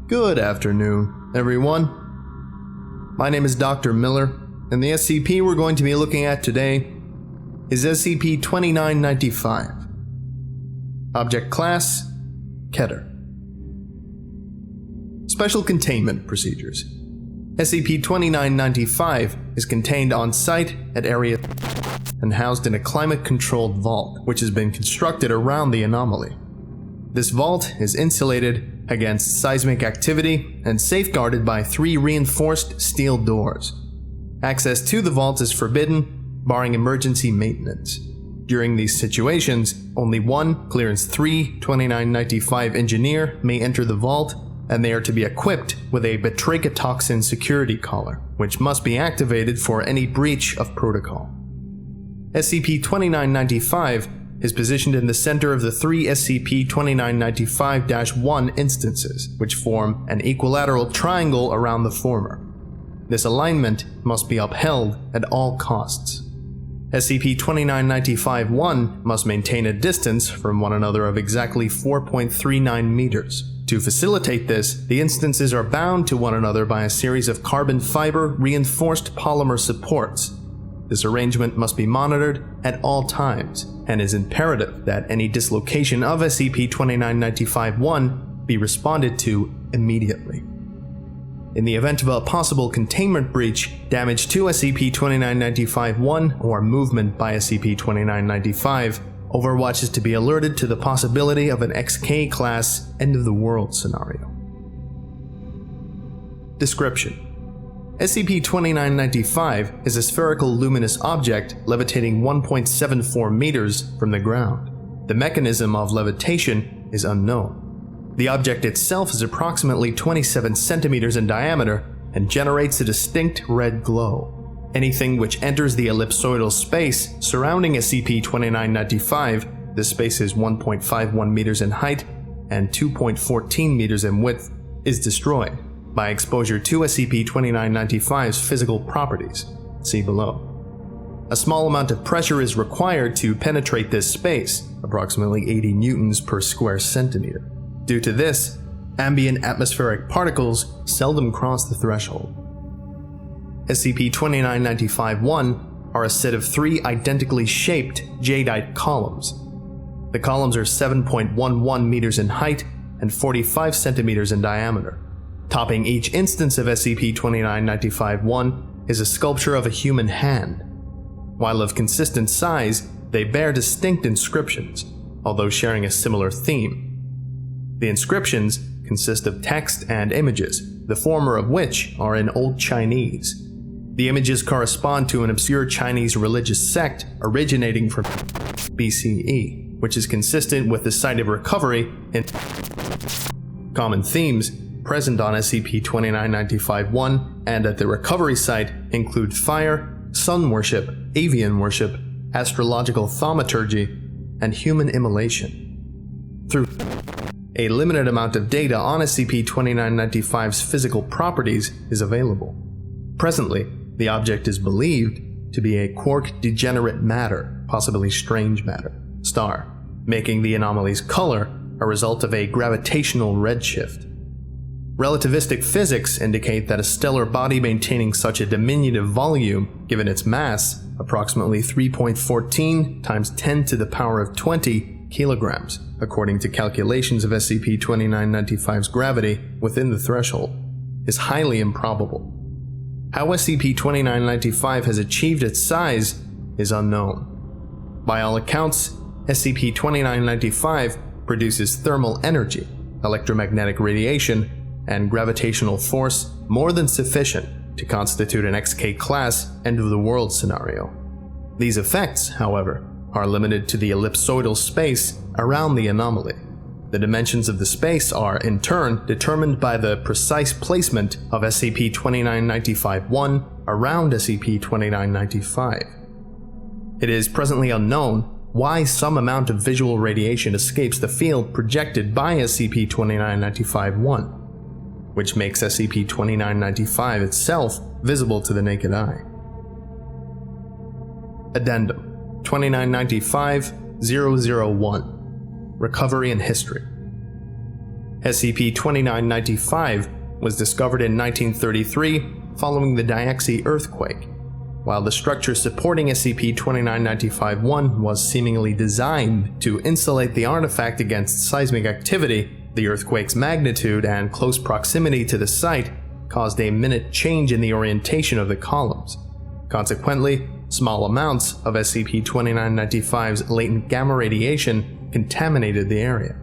Good afternoon, everyone. My name is Dr. Miller, and the SCP we're going to be looking at today is SCP-2995. Object Class: Keter. Special Containment Procedures. SCP-2995 is contained on site at Area and housed in a climate-controlled vault, which has been constructed around the anomaly. This vault is insulated against seismic activity and safeguarded by 3 reinforced steel doors. Access to the vault is forbidden, barring emergency maintenance. During these situations, only one Clearance 3 2995 engineer may enter the vault, and they are to be equipped with a batrachotoxin security collar, which must be activated for any breach of protocol. SCP-2995 is positioned in the center of the 3 SCP-2995-1 instances, which form an equilateral triangle around the former. This alignment must be upheld at all costs. SCP-2995-1 must maintain a distance from one another of exactly 4.39 meters. To facilitate this, the instances are bound to one another by a series of carbon fiber reinforced polymer supports. This arrangement must be monitored at all times, and is imperative that any dislocation of SCP-2995-1 be responded to immediately. In the event of a possible containment breach, damage to SCP-2995-1 or movement by SCP-2995, Overwatch is to be alerted to the possibility of an XK-class end-of-the-world scenario. Description: SCP-2995 is a spherical luminous object levitating 1.74 meters from the ground. The mechanism of levitation is unknown. The object itself is approximately 27 centimeters in diameter and generates a distinct red glow. Anything which enters the ellipsoidal space surrounding SCP-2995, this space is 1.51 meters in height and 2.14 meters in width, is destroyed by exposure to SCP-2995's physical properties. See below. A small amount of pressure is required to penetrate this space, approximately 80 newtons per square centimeter. Due to this, ambient atmospheric particles seldom cross the threshold. SCP-2995-1 are a set of 3 identically shaped jadeite columns. The columns are 7.11 meters in height and 45 centimeters in diameter. Topping each instance of SCP-2995-1 is a sculpture of a human hand. While of consistent size, they bear distinct inscriptions, although sharing a similar theme. The inscriptions consist of text and images, the former of which are in Old Chinese. The images correspond to an obscure Chinese religious sect originating from BCE, which is consistent with the site of recovery in common themes present on SCP-2995-1 and at the recovery site include fire, sun worship, avian worship, astrological thaumaturgy, and human immolation. Through a limited amount of data on SCP-2995's physical properties is available. Presently, the object is believed to be a quark-degenerate matter, possibly strange matter, star, making the anomaly's color a result of a gravitational redshift. Relativistic physics indicate that a stellar body maintaining such a diminutive volume, given its mass, approximately 3.14 times 10 to the power of 20 kilograms, according to calculations of SCP-2995's gravity within the threshold, is highly improbable. How SCP-2995 has achieved its size is unknown. By all accounts, SCP-2995 produces thermal energy, electromagnetic radiation, and gravitational force more than sufficient to constitute an XK-class end-of-the-world scenario. These effects, however, are limited to the ellipsoidal space around the anomaly. The dimensions of the space are, in turn, determined by the precise placement of SCP-2995-1 around SCP-2995. It is presently unknown why some amount of visual radiation escapes the field projected by SCP-2995-1, which makes SCP-2995 itself visible to the naked eye. Addendum 2995-001 Recovery and History. SCP-2995 was discovered in 1933 following the Daexi earthquake. While the structure supporting SCP-2995-1 was seemingly designed to insulate the artifact against seismic activity, the earthquake's magnitude and close proximity to the site caused a minute change in the orientation of the columns. Consequently, small amounts of SCP-2995's latent gamma radiation contaminated the area.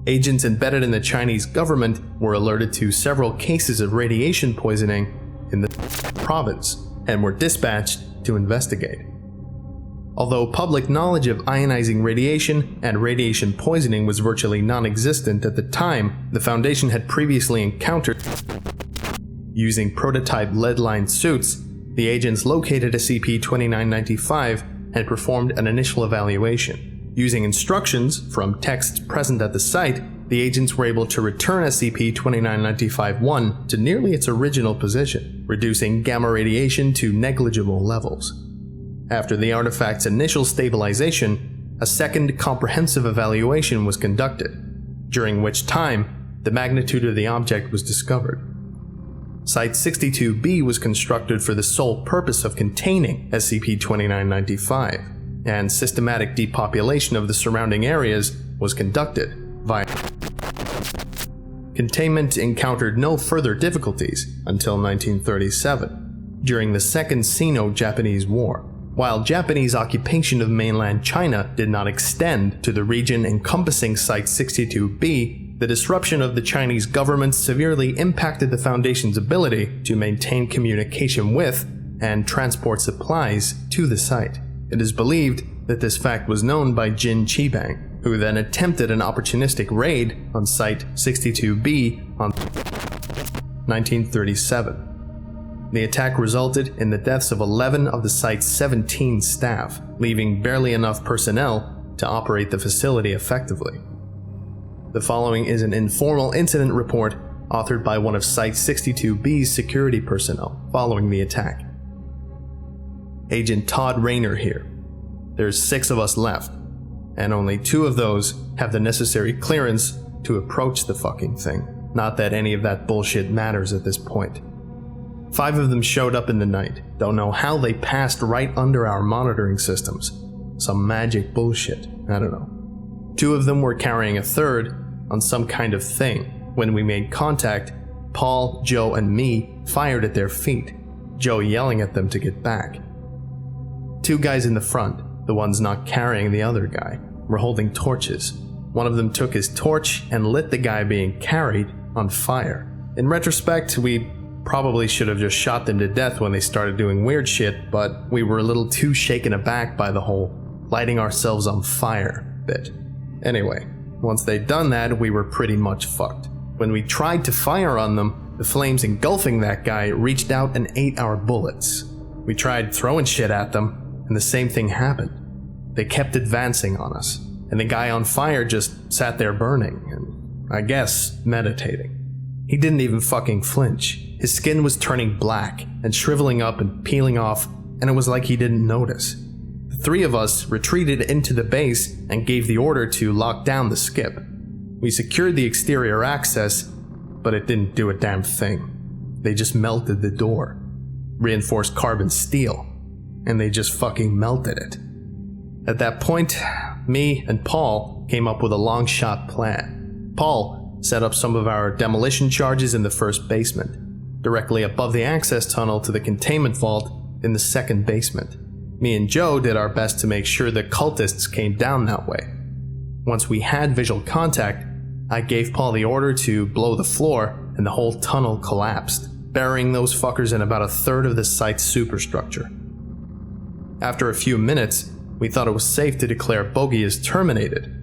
Agents embedded in the Chinese government were alerted to several cases of radiation poisoning in the province and were dispatched to investigate. Although public knowledge of ionizing radiation and radiation poisoning was virtually non-existent at the time, the Foundation had previously encountered. Using prototype lead-lined suits, the agents located SCP-2995 and performed an initial evaluation. Using instructions from texts present at the site, the agents were able to return SCP-2995-1 to nearly its original position, reducing gamma radiation to negligible levels. After the artifact's initial stabilization, a second comprehensive evaluation was conducted, during which time the magnitude of the object was discovered. Site 62B was constructed for the sole purpose of containing SCP-2995, and systematic depopulation of the surrounding areas was conducted via. Containment encountered no further difficulties until 1937, during the Second Sino-Japanese War. While Japanese occupation of mainland China did not extend to the region encompassing Site 62B, the disruption of the Chinese government severely impacted the Foundation's ability to maintain communication with and transport supplies to the site. It is believed that this fact was known by Jin Qibang, who then attempted an opportunistic raid on Site 62B on 1937. The attack resulted in the deaths of 11 of the site's 17 staff, leaving barely enough personnel to operate the facility effectively. The following is an informal incident report authored by one of Site 62B's security personnel following the attack. Agent Todd Rayner here. There's 6 of us left, and only 2 of those have the necessary clearance to approach the fucking thing. Not that any of that bullshit matters at this point. 5 of them showed up in the night. Don't know how they passed right under our monitoring systems. Some magic bullshit. I don't know. 2 of them were carrying a third on some kind of thing. When we made contact, Paul, Joe, and me fired at their feet, Joe yelling at them to get back. 2 guys in the front, the ones not carrying the other guy, were holding torches. One of them took his torch and lit the guy being carried on fire. In retrospect, we probably should have just shot them to death when they started doing weird shit, but we were a little too shaken aback by the whole lighting ourselves on fire bit. Anyway, once they'd done that, we were pretty much fucked. When we tried to fire on them, the flames engulfing that guy reached out and ate our bullets. We tried throwing shit at them, and the same thing happened. They kept advancing on us, and the guy on fire just sat there burning, and I guess meditating. He didn't even fucking flinch. His skin was turning black and shriveling up and peeling off, and it was like he didn't notice. The 3 of us retreated into the base and gave the order to lock down the skip. We secured the exterior access, but it didn't do a damn thing. They just melted the door. Reinforced carbon steel. And they just fucking melted it. At that point, me and Paul came up with a long-shot plan. Paul set up some of our demolition charges in the first basement, directly above the access tunnel to the containment vault in the second basement. Me and Joe did our best to make sure the cultists came down that way. Once we had visual contact, I gave Paul the order to blow the floor, and the whole tunnel collapsed, burying those fuckers in about a third of the site's superstructure. After a few minutes, we thought it was safe to declare bogey as terminated.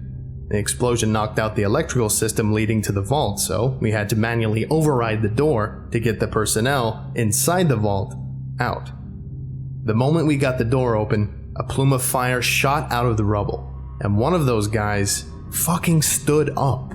The explosion knocked out the electrical system leading to the vault, so we had to manually override the door to get the personnel inside the vault out. The moment we got the door open, a plume of fire shot out of the rubble, and one of those guys fucking stood up.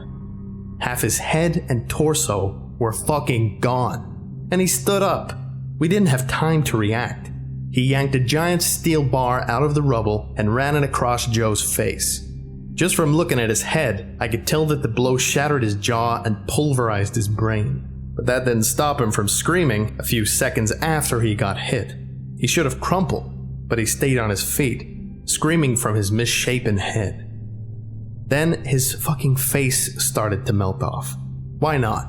Half his head and torso were fucking gone, and he stood up. We didn't have time to react. He yanked a giant steel bar out of the rubble and ran it across Joe's face. Just from looking at his head, I could tell that the blow shattered his jaw and pulverized his brain. But that didn't stop him from screaming a few seconds after he got hit. He should have crumpled, but he stayed on his feet, screaming from his misshapen head. Then his fucking face started to melt off. Why not?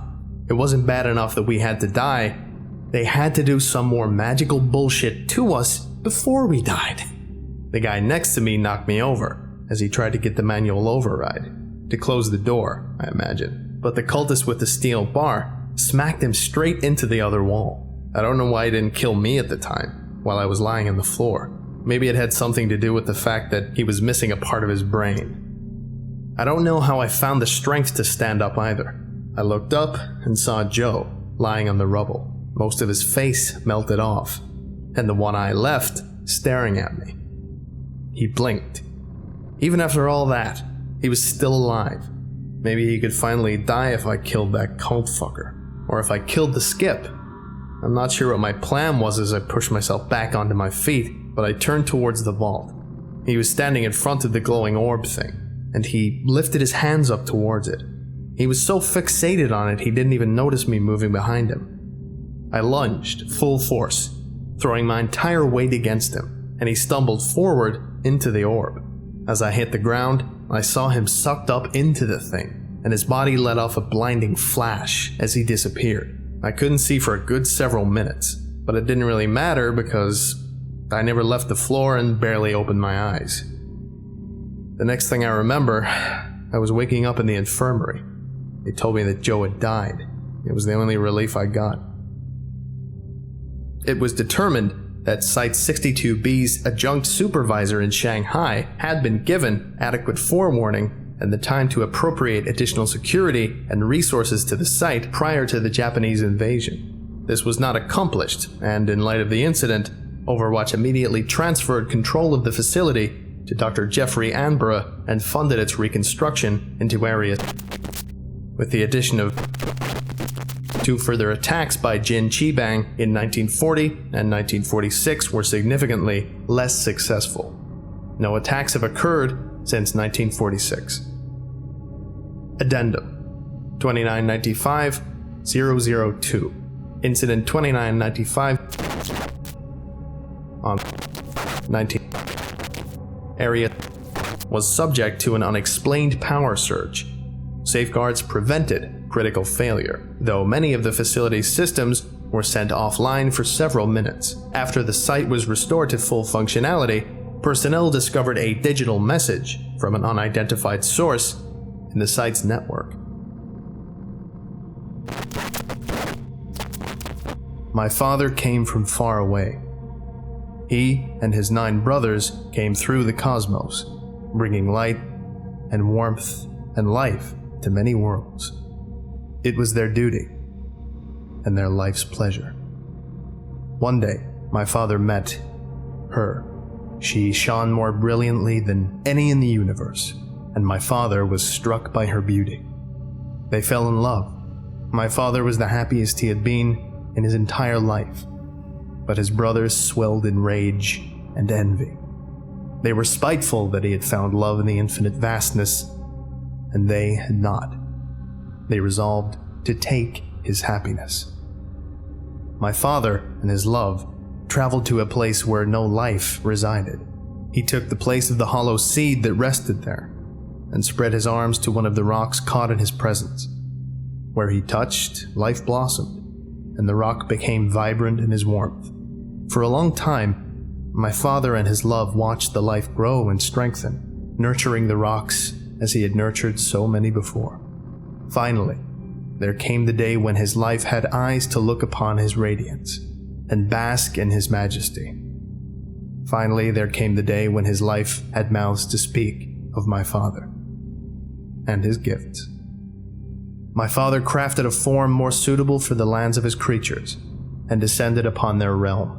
It wasn't bad enough that we had to die. They had to do some more magical bullshit to us before we died. The guy next to me knocked me over as he tried to get the manual override to close the door, I imagine. But the cultist with the steel bar smacked him straight into the other wall. I don't know why he didn't kill me at the time while I was lying on the floor. Maybe it had something to do with the fact that he was missing a part of his brain. I don't know how I found the strength to stand up either. I looked up and saw Joe lying on the rubble, most of his face melted off, and the one eye left staring at me. He blinked. Even after all that, he was still alive. Maybe he could finally die if I killed that cult fucker, or if I killed the skip. I'm not sure what my plan was as I pushed myself back onto my feet, but I turned towards the vault. He was standing in front of the glowing orb thing, and he lifted his hands up towards it. He was so fixated on it he didn't even notice me moving behind him. I lunged, full force, throwing my entire weight against him, and he stumbled forward into the orb. As I hit the ground, I saw him sucked up into the thing, and his body let off a blinding flash as he disappeared. I couldn't see for a good several minutes, but it didn't really matter because I never left the floor and barely opened my eyes. The next thing I remember, I was waking up in the infirmary. They told me that Joe had died. It was the only relief I got. It was determined that Site 62B's adjunct supervisor in Shanghai had been given adequate forewarning and the time to appropriate additional security and resources to the site prior to the Japanese invasion. This was not accomplished, and in light of the incident, Overwatch immediately transferred control of the facility to Dr. Jeffrey Anborough and funded its reconstruction into Area, with the addition of 2 further attacks by Jin Chibang in 1940 and 1946 were significantly less successful. No attacks have occurred since 1946. Addendum 2995-002 Incident 2995 on 19 area was subject to an unexplained power surge. Safeguards prevented critical failure, though many of the facility's systems were sent offline for several minutes. After the site was restored to full functionality, personnel discovered a digital message from an unidentified source in the site's network. My father came from far away. He and his 9 brothers came through the cosmos, bringing light and warmth and life to many worlds. It was their duty and their life's pleasure. One day, my father met her. She shone more brilliantly than any in the universe, and my father was struck by her beauty. They fell in love. My father was the happiest he had been in his entire life, but his brothers swelled in rage and envy. They were spiteful that he had found love in the infinite vastness, and they had not. They resolved to take his happiness. My father and his love traveled to a place where no life resided. He took the place of the hollow seed that rested there, and spread his arms to one of the rocks caught in his presence. Where he touched, life blossomed, and the rock became vibrant in his warmth. For a long time, my father and his love watched the life grow and strengthen, nurturing the rocks as he had nurtured so many before. Finally, there came the day when his life had eyes to look upon his radiance and bask in his majesty. Finally, there came the day when his life had mouths to speak of my father and his gifts. My father crafted a form more suitable for the lands of his creatures and descended upon their realm.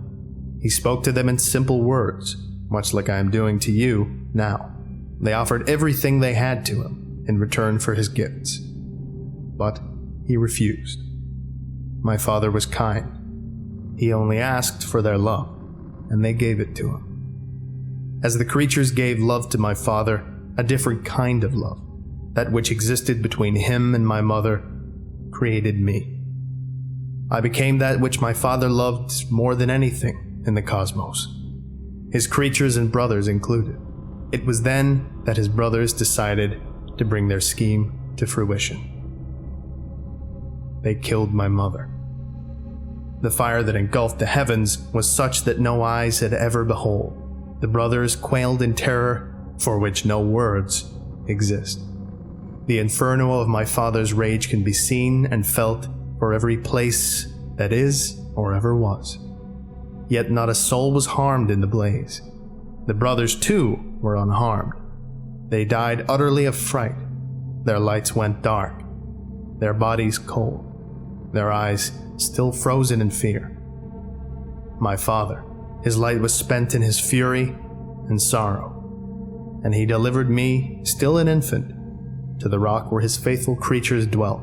He spoke to them in simple words, much like I am doing to you now. They offered everything they had to him in return for his gifts. But he refused. My father was kind. He only asked for their love, and they gave it to him. As the creatures gave love to my father, a different kind of love. That which existed between him and my mother created me. I became that which my father loved more than anything in the cosmos, his creatures and brothers included. It was then that his brothers decided to bring their scheme to fruition. They killed my mother. The fire that engulfed the heavens was such that no eyes had ever beheld. The brothers quailed in terror for which no words exist. The inferno of my father's rage can be seen and felt for every place that is or ever was. Yet not a soul was harmed in the blaze. The brothers, too, were unharmed. They died utterly of fright. Their lights went dark, their bodies cold, their eyes still frozen in fear. My father, his light was spent in his fury and sorrow, and he delivered me, still an infant, to the rock where his faithful creatures dwelt.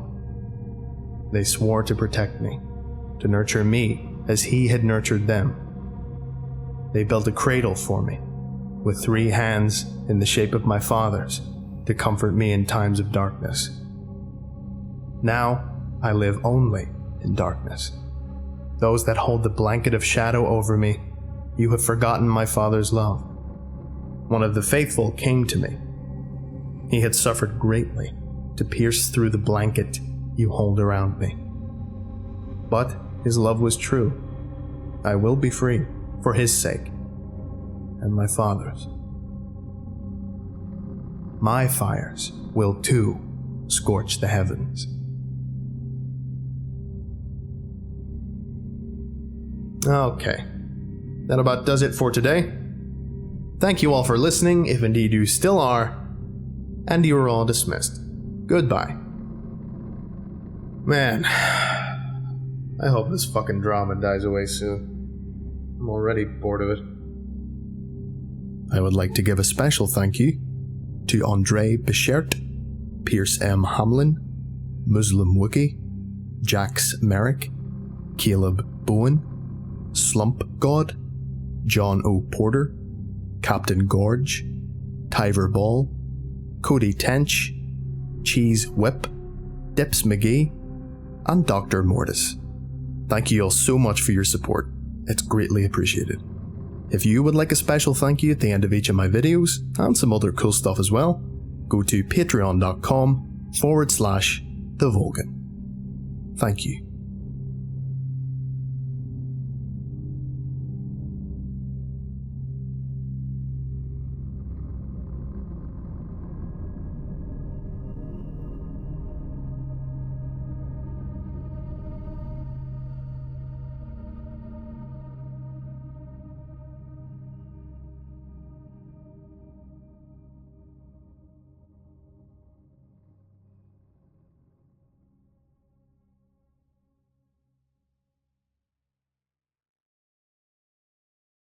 They swore to protect me, to nurture me as he had nurtured them. They built a cradle for me, with 3 hands in the shape of my father's, to comfort me in times of darkness. Now I live only in darkness. Those that hold the blanket of shadow over me, you have forgotten my father's love. One of the faithful came to me. He had suffered greatly to pierce through the blanket you hold around me. But his love was true. I will be free for his sake and my father's. My fires will too scorch the heavens. Okay, that about does it for today. Thank you all for listening, if indeed you still are, and you are all dismissed. Goodbye. Man, I hope this fucking drama dies away soon. I'm already bored of it. I would like to give a special thank you to Andre Bichert, Pierce M. Hamlin, Muslim Wookie, Jax Merrick, Caleb Bowen, Slump God, John O. Porter, Captain Gorge, Tyver Ball, Cody Tench, Cheese Whip, Dips McGee, and Dr. Mortis. Thank you all so much for your support. It's greatly appreciated. If you would like a special thank you at the end of each of my videos, and some other cool stuff as well, go to patreon.com/TheVolgun. Thank you.